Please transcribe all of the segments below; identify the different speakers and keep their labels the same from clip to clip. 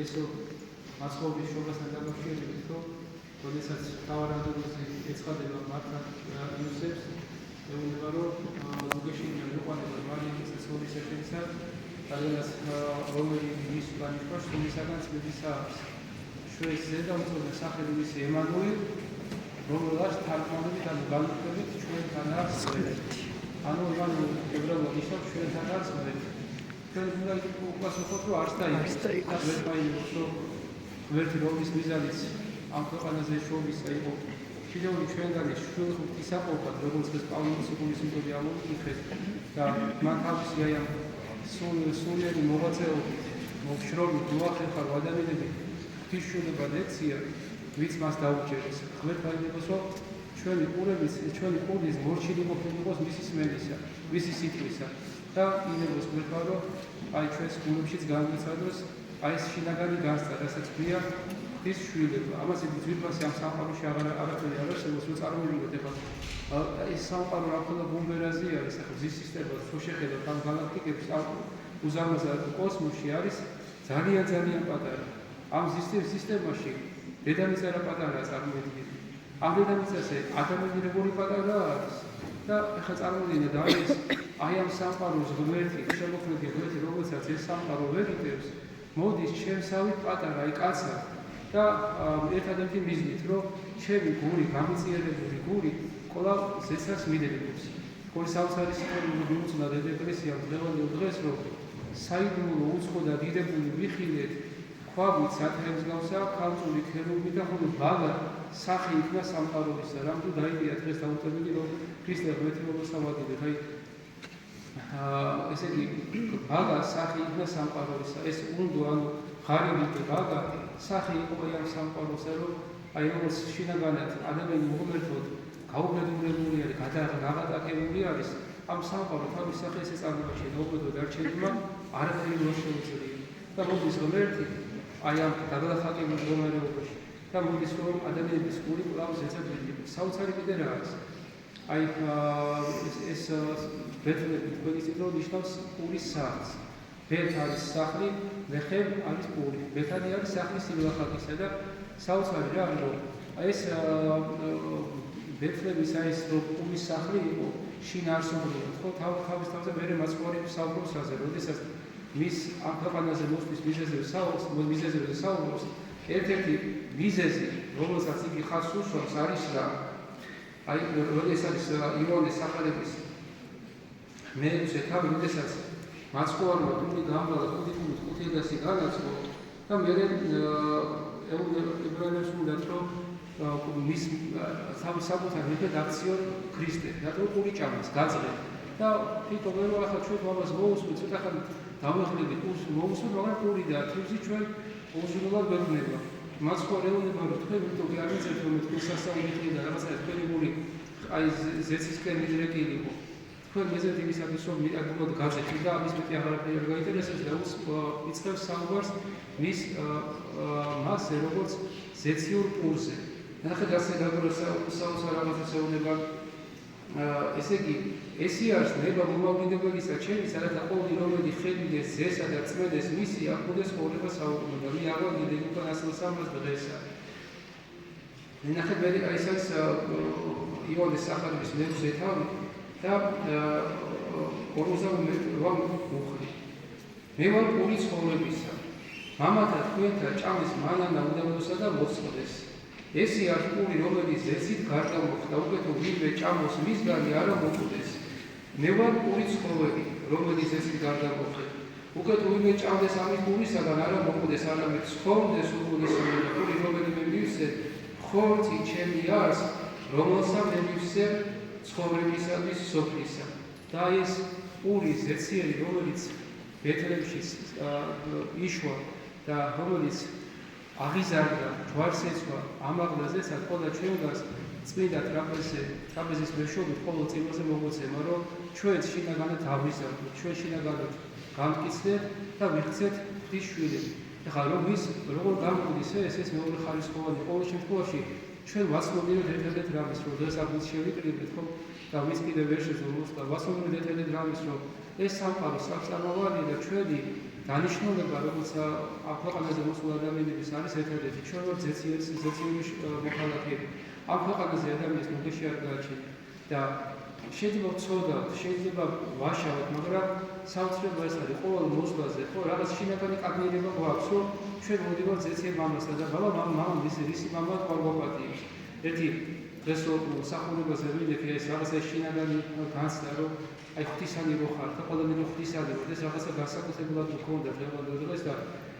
Speaker 1: ესო მაცხოვრის შობასთან დაკავშირებით, რომ როდესაც თავარადოზე ეცხადება მართლა იოსებს, ეუბნება, რომ ზოგეშინია მოყვანება მარიამის ცოლის ეშენისა, რადგანაც რომელიც ის განიჭრავს სულისაგან წმინდისა აქვს. შვეის ზედამწოდნე სახელი მისი ემანუელი, რომელსაც თარგმანებით ანუ განუყოფებით ჩვენთან არის ღმერთი. ანუ ებრაულად ისევ ჩვენთან არის ღმერთი. ჩვენ უნდა უპასუხოთ, რომ არც და ღმერთი რომ ღმერთი რომლის მიზანიც ამ ქვეყანაზე შობისა იყო შიდეული ჩვენგანი შვილთისაყოფად, როგორც ეს პავლეს სიკვდილის ამოიფხეს და მან თავისი აი ამ სულიერი მოღვაწეობით მოგშრომით მოახერხა ადამიანები ღვთისმშობლად ექცია, ვიც მას დაუჯერეს. ღმერთმა იგებს, რომ ჩვენი ყურის მორჩილი ყოფილიყოს მისი სმენისა, მისი სიტყვისა და იგებს ღმერთმა, რომ აი ჩვენს გულებშიც განვიცადოს აი ეს შინაგანი გასწა, რასაც ქვია ის შვილება. ამას ძვირფასი ამ სამყაროში არაფერი არ არსებობს, რომ წარმოვიდგინოთ ეხლა ეს სამყარო რა თქმა უნდა ბუმბერაზი არის, ახლა მზის სისტემას თუ შეხედოთ ამ გალაქტიკებს, ამ უზარმაზარ კოსმოსში არის ძალიან პატარა. ამ სისტემაში დედამიწა რა პატარაა წარმოვიდგინეთ. ამ დედამიწაზე ადამიანი როგორი პატარა არის და ეხლა წარმოვიდგინეთ აი ამ სამყაროს ღმერთი, შემოქმედი ღმერთი, რომელსაც ეს სამყარო ვერ იტევს, მოდის ჩემსავით პატარა, აი კაცა და ერთადერთი მიზნით, რომ ჩემი გული, გამიწიერებული გული კვლავ ზეცას მიდედებებს. ყოველ საოცარი სიტყვები მიუძღვნა დედა ეკლესიამ დღევანდელ დღეს, რომ საიდუმლო უცხო და დიდებული ვიხილეთ, ქვაბით სათხემსგავსა, ქალწული ქერუბი და ხოლო ბალა სახე იქნა სამყაროსა. რამთუ დაიდია დღეს დაუწეველი, რომ ქრისტე ღმერთი მოსავადიდეთ. აი ესე იგი ბალა სახე იქნა სამყაროსა. ეს უნდა ანუ ღარიბი ბალა სახე იყო ამ სამყაროსა, რომ აი როგორც შინაგანად ადამიანი უღმერთოდ გაუგებრებული არის, გადაღატაკებული არის, ამ სამყარო თავის სახეს ეწარმოება შეუძლებლად დარჩენება არაფერი ვერ შეუძლია. და მოდის ღმერთი აი ამ გადაღატაკებულ მდგომარეობაში და მოდის რომ ადამიანის გული კვლავ ზეცადდება. საოცარი კიდე რა არის? აი ეს ბეთლემი თქვენი წინ რომ ნიშნავს პურის სახლს. ბეთ არის სახლი, ლეხემ არის პური. ბეთანი არის სახლის სიმლახაკისა და საოცარი რა არის რომ ეს ბეთლემის ეს რომ პურის სახლი იყო შინაარსობრივად, ხო თავის თავზე მერე მაცხოვრები საუბრობს რაზე, როდესაც მის ამ ქვეყანაზე მოსვლის მიზეზებზე საუბრობს, ერთ-ერთი მიზეზი, რომელსაც იგი ხაზს უსვამს, არის რა. აი, როდესაც ივანეს სახელების მეექვსე თავი, როდესაც მაცხოვარმა ტული გამბალა 5:5 განაცხო და მერე ებრაელებს უნდათ რომ მის საკუთარ მეფედ აქციონ ქრისტე, რატომ ტული ჭამას, გაძლე და თვითონ ვერ ახლა ჩვენ ამას მოусვით, ცოტა ხანი დავეხმარებით მოусვით, მაგრამ ტული და თვისი ჩვენ უზრუნველად ვეუბნება. მაცხოვრეულობა რომ თქვენ ვიტყვი არ იცით რომ თქვენ სასწაულით და რაღაცა თქვენი გული აი ზეცისკენ მიდრეკილი იყო. თქვენ მეზეთ იმისათვის რომ მიაგებოდ გაძეთ და ამის მეტი აღარაფერი არ გაინტერესებს და იწყებს საუბარს მის მასზე როგორც ზეციურ პურზე. ნახეთ ასე საოცარ რაღაცას ეუბნება. ესე იგი ესი არის ნება მომავლინებელისა ჩემის, რათა ყოველი რომელი ხედიდეს ზესა და წმედეს მისი აკვდეს ცხოვრება საუკუნეა. მე აღვაგიდე უკან 103 დღესა. ნახეთ მე ეს არის ივანეს სახელების მეექვსე თავი და 48 მუხლი. მე ვარ პური ცხოვრებისა. მამათა თქვენთა ჭამის მანანა უდაბნოსა და მოწყდეს. ესი არის პური, რომელიც ზეცით გარდა მოხდა, უკეთო ვინმე ჭამოს მისგანი არა მოკვდეს. მე ვარ პური ცხოვრები, რომელიც ზეცით გარდა მოხდა. უკეთო ვინმე ჭამდეს ამის პურისაგან არა მოკვდეს, არამედ ცხოვრდეს უგულისხმე პური, რომელიც მე მივსე ხორცი ჩემი არის, რომელსაც მე მივსე ცხოვრებისათვის სოფლისა. და ეს პური ზეციერი, რომელიც ბეთლემში იშვა და რომელიც აღიზარდა, ჯვარს ეცვა, ამაღლაზესაც ყველა ჩვენგანს წმინდა ტრაპეზის მეშვეობით ყოველ წილვაზე მოგოცემა, რომ ჩვენ შინაგანად ავიზარდოთ, ჩვენ შინაგანად გამტკიცდეთ და ვიქცეთ ღვთის შვილები. ეხლა როგორ გამოვიდეს ეს მეორე ხარისხოვანი ყოველ შემთხვევაში ჩვენ ვაცნობიერებთ ერთ-ერთ რამეს, რომ დღეს აღნიშნეთ შევიკრიბეთ, ხო? და ვინც კიდევ ვერ შეძლოს და ვაცნობიერებთ ერთ-ერთ რამეს, რომ ეს სამყარო სამწარმოვანია და ჩვენი დანიშნულება, როგორც ამ ქვეყანაზე მოსულ ადამიანების არის ერთადერთი, ჩვენ ვართ ზეციური მოქალაქეები. ამ ქვეყანაზე ადამიანის მოგეში არ გააჩნია და შეიძლება ვცოდავთ, შეიძლება ვაშავოთ, მაგრამ საოცრება ეს არის ყოველ მოსვლაზე, ხო, რაღაც შინაგანი კადრიერება გვაქვს, რომ ჩვენ მოდივართ ზეციერ მამასთან და მამამ რისი მამა გვაგვაპატიებს. ერთი დღეს სახურებაზე ვიდექი ეს რაღაცა შინაგანი განცდა, რომ აი ღვთისანი რო ხარ და ყველანი ღვთისანი ვარ, ეს რაღაცა განსაკუთრებულად მქონდა დღევანდელს და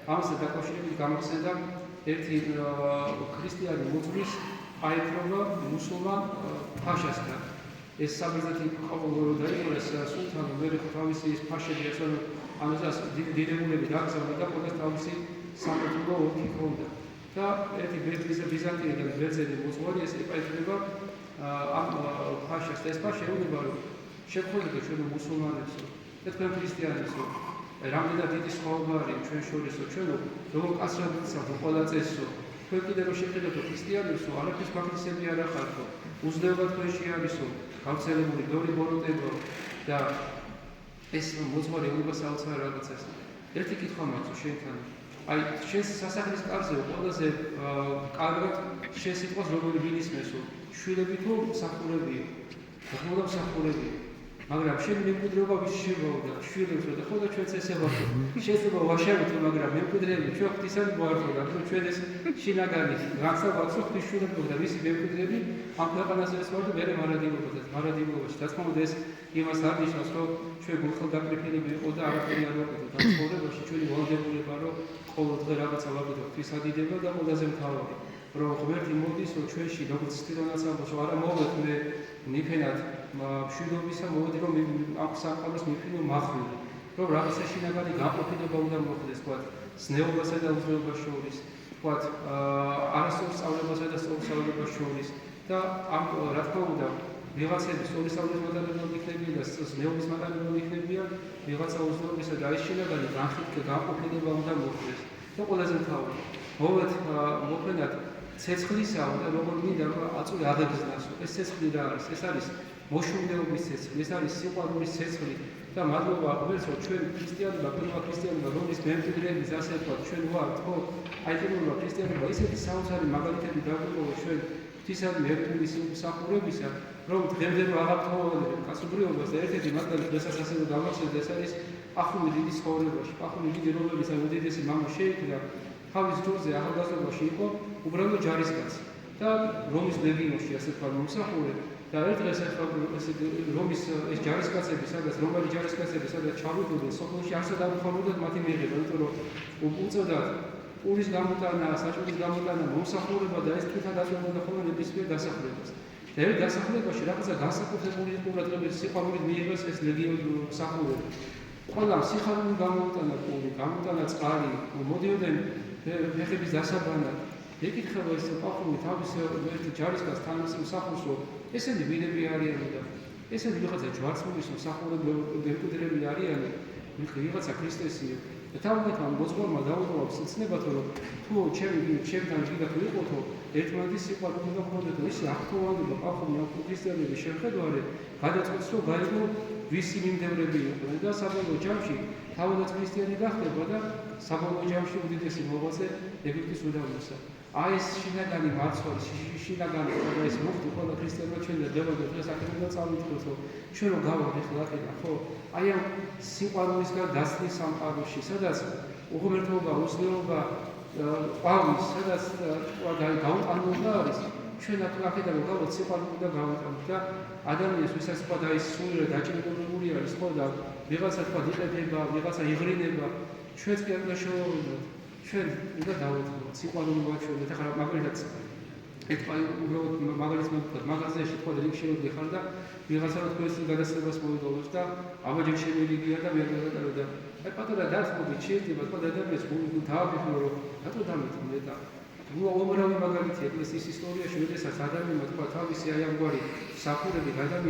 Speaker 1: ამასთან დაკავშირებით გამახსენდა ერთი ქრისტიანი მოძღვრის აიხრობა მუსულმან ფაშასთან. ეს საბერძნეთი ყოველდღიურად დაიყურეს სულთანი ვერ თავისი ფაშები ასე რომ ამას დიდებულები დაგზავნა და ყოველს თავისი სამეთულო ოლქი ჰქონდა. და ერთი ბიზანტიიდან ბერძენი მოძღვარი ეს ეპაიხრება ამ ფაშას და ეს ფაშა ეუბნება რომ შეგვიძლია ჩვენ მუსულმანებსო და თქვენ ქრისტიანებსო რამდენად დიდი სხვაობა არის ჩვენ შორისო ჩვენ როგორ კაცრად ვიცავთ ყველა წესო თქვენ კიდევ რომ შეხედოთ ქრისტიანებსო არაფრის მაგნისები არ ახარხო უძლეობა თქვენში არისო გავრცელებული ბევრი ბოროტება და ეს მოძღვარი ეუბნება საოცარ რაღაცას ერთი კითხვა მაქვს შენთან აი შენს სასახლის კარზე ყველაზე კარგად შენ სიტყვას როგორი ვილისმესო შვილები თუ მსახურებია და მსახურებია მაგრამ შენ მემკვიდრეობა ვის შევავდა შვილებს და ხოლმე ჩვენც ესე ვართ შეიძლება ვაშავოთ მაგრამ მემკვიდრეები ჩვენ ღვთისანი გვართო და ჩვენ ეს შინაგანი განსხვავებაც ღვთის შვილები და ვისი მემკვიდრეები ამ ქვეყანაზე ეს ვართ მე მარადიულობაში და თქმა უნდა ეს იმას არ ნიშნავს რომ ჩვენ გულხელდაკრიფილები იყო და არაფერი არ ვაკეთებთ ამ ცხოვრებაში ჩვენი ვალდებულება რომ ყოველდღე რაღაცა ვაკეთოთ ღვთისადიდება და ყველაზე მთავარი რომ ღმერთი მოდის რომ ჩვენში როგორც სტილონაც ამბობს რომ არა მოვეთ მე ნიფენად მშვიდობისა მოვედი რომ ამ სამყაროს მიფინო მახვილი რომ რაღაცა შინაგანი განყოფილება უნდა მოხდეს თქვა ზნეობასა და უზნეობას შორის თქვა არასწორ სწავლებასა და სწორ სწავლებას შორის და ამ რა თქმა უნდა ვიღაცები სწორი სწავლის მატარებლად იქნებიან და ზნეობის მატარებლად იქნებიან ვიღაცა უზნეობისა და ის შინაგანი განყოფილება უნდა მოხდეს და ყველაზე მთავარი მოვეთ მოქმედად ცეცხლისა და როგორ მინდა რომ აწვი აღეგზნასო ეს ცეცხლი რა არის ეს არის მოშუქებების ცეცხლი ეს არის სიყვარულის ცეცხლი და მადლობა ღმერთო ჩვენ ქრისტიანობა პირველ ქრისტიანობა რომლის მემკვიდრეების ასე ვთქვათ ჩვენ ვართ ხო აი პირველ ქრისტიანობა ისეთი საოცარი მაგალითები დაგვიყვება ჩვენ ღვთისადმი ერთგულის მსახურებისა რომ დღემდე აღარ კაცობრიობას და ერთ-ერთი მაგალითი დღესაც ასე გამახსენდა ეს არის პახული დიდი ცხოვრებაში პახული დიდი რომელის უდიდესი მამა შეიქმნა თავის დროზე ახალგაზრდობაში იყო უბრალოდ ჯარისკაცი და რომის ლეგიონში ასე თქვა მომსახურე და ერთ დღეს რომის ეს ჯარისკაცები სადაც რომაელი ჯარისკაცები სადაც ჩავიდნენ სოფელში არსად არ უხმობდათ მათი მიღება იმიტომ რომ უწოდათ პურის გამოტანა საჭმლის გამოტანა მომსახურება და ეს თვითონ დაწვებოდა ხოლმე ნებისმიერ დასახლებას და ერთ დასახლებაში რაღაცა განსაკუთრებული ყურადღების სიყვარულით მიიღეს ეს ლეგიონის მსახურება ყველა სიხარული გამოტანა პური გამოტანა წყალი მოდიოდნენ ფეხების დასაბანად ეკითხება ეს პახული თავის ერთი ჯარისკაცს თანაც მსახურს რომ ესენი ვინები არიან და ესენი ვიღაცა ჯვარცმულის მსახურები მემკვიდრეები არიან ვიღაცა ქრისტესია და თავიდან მოძღვარმა დაუწყო სიცნებათ რომ თუ ჩემთან კიდევ ვიყოთო ერთმანეთის სიყვარული და ხონდეთ ისე აქტუალურობა პახული ქრისტიანების შეხედვარი გადაწყვეტს რომ გაიგო ვისი მიმდევრები იყვნენ და საბოლოო ჯამში თავადაც ქრისტიანი გახდება და საბოლოო ჯამში უდიდესი მოღვაწე ეგვიპტის უდაბნოსა აი ეს შინაგანი მარცვალი შინაგანი და ეს მუხტი ყველა ქრისტიანმა ჩვენ დებოდეთ დღეს აქ უნდა წავიდეთ რომ ჩვენ რომ გავართ ახლა აქედან ხო აი ამ სიყვარულისგან დასწრის სამყაროში სადაც უღმერთობა უზნეობა ყვავის სადაც გაუტანობა არის ჩვენ აქედან რომ გავართ სიყვარული და გავუტანოთ და ადამიანს ვისაც თქვა და ის სულიერ დაჭირებული არის ხო და ვიღაცა თქვა იყედება ვიღაცა იღრინება ჩვენც კი არ უნდა შევავიდოთ ჩვენ უნდა დავუწყოთ სიყვარული ვაჩვენოთ ახლა მაგალითად ეთქვა უბრალოდ მაგალითად მოვხდეთ მაღაზიაში თქვა და რიგში ვიხარ და ვიღაცა რომ თქვენს გადასწრებას მოვიდოდოთ და აბაჯი შემიძლია და მე გადაგატარო და აი პატარა დასმოდი შეიძლება თქვა ადამიანს გული დააბიხრო რომ რატო დამეთმე და უამრავი მაგალითია ეკლესიის ისტორიაში როდესაც ადამიანმა თქვა თავისი აი ამგვარი საფურები გადამი